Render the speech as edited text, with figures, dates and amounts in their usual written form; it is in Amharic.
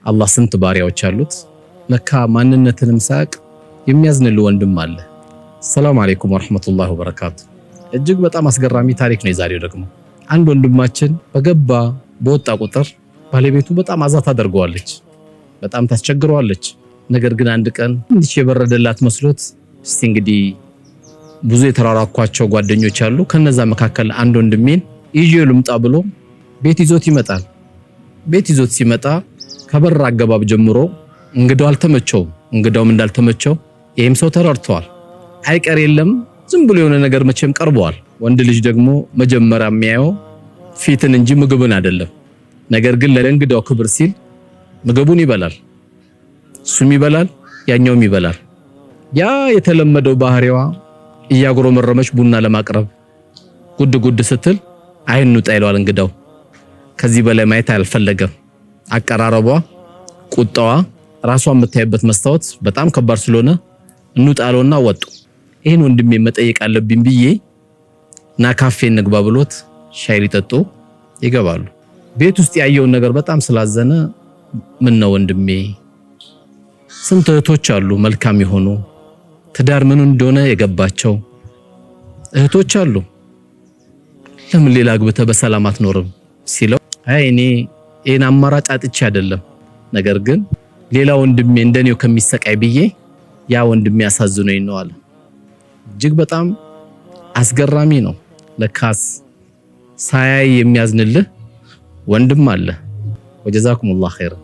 አላህ ስንት ባሪያዎች አሉት። ለካ ማንነትንም ሳቅ የሚያዝንል ወንድም አለ። ሰላም አለይኩም ወራህመቱላሂ ወበረካቱ። እጅግ በጣም አስገራሚ ታሪክ ነው የዛሬው ደግሞ። አንድ ወንድማችን በገባ በወጣ ቁጥር ባለቤቱ በጣም አዛ ታደርገዋለች፣ በጣም ታስቸግረዋለች። ነገር ግን አንድ ቀን ትንሽ የበረደላት መስሎት እስቲ እንግዲህ ብዙ የተራራኳቸው ጓደኞች አሉ፣ ከነዛ መካከል አንድ ወንድሜን ይዤ ልምጣ ብሎ ቤት ይዞት ይመጣል። ቤት ይዞት ሲመጣ ከበር አገባብ ጀምሮ እንግዳው አልተመቸውም። እንግዳውም እንዳልተመቸው ይሄም ሰው ተረድቷል። አይቀር የለም ዝም ብሎ የሆነ ነገር መቼም ቀርቧል። ወንድ ልጅ ደግሞ መጀመሪያ የሚያየው ፊትን እንጂ ምግብን አይደለም። ነገር ግን ለእንግዳው ክብር ሲል ምግቡን ይበላል፣ እሱም ይበላል፣ ያኛውም ይበላል። ያ የተለመደው ባህሪዋ እያጎረመረመች ቡና ለማቅረብ ጉድ ጉድ ስትል አይኑጣ ይለዋል እንግዳው። ከዚህ በላይ ማየት አልፈለገም። አቀራረቧ፣ ቁጣዋ፣ ራሷን የምታይበት መስታወት በጣም ከባድ ስለሆነ እንውጣለውና ወጡ። ይሄን ወንድሜ መጠየቅ አለብኝ ብዬ ና ካፌ እንግባ ብሎት ሻይ ሊጠጡ ይገባሉ። ቤት ውስጥ ያየውን ነገር በጣም ስላዘነ ምን ነው ወንድሜ፣ ስንት እህቶች አሉ መልካም የሆኑ ትዳር ምን እንደሆነ የገባቸው እህቶች አሉ፣ ለምን ሌላ አግብተህ በሰላም አትኖርም ሲለው አይ እኔ ይሄን አማራጭ አጥቼ አይደለም፣ ነገር ግን ሌላ ወንድሜ እንደኔው ከሚሰቃይ ብዬ ያ ወንድሜ ያሳዝነኝ ነው አለ። እጅግ በጣም አስገራሚ ነው። ለካስ ሳያይ የሚያዝንልህ ወንድም አለ። ወጀዛኩሙላህ ኸይር።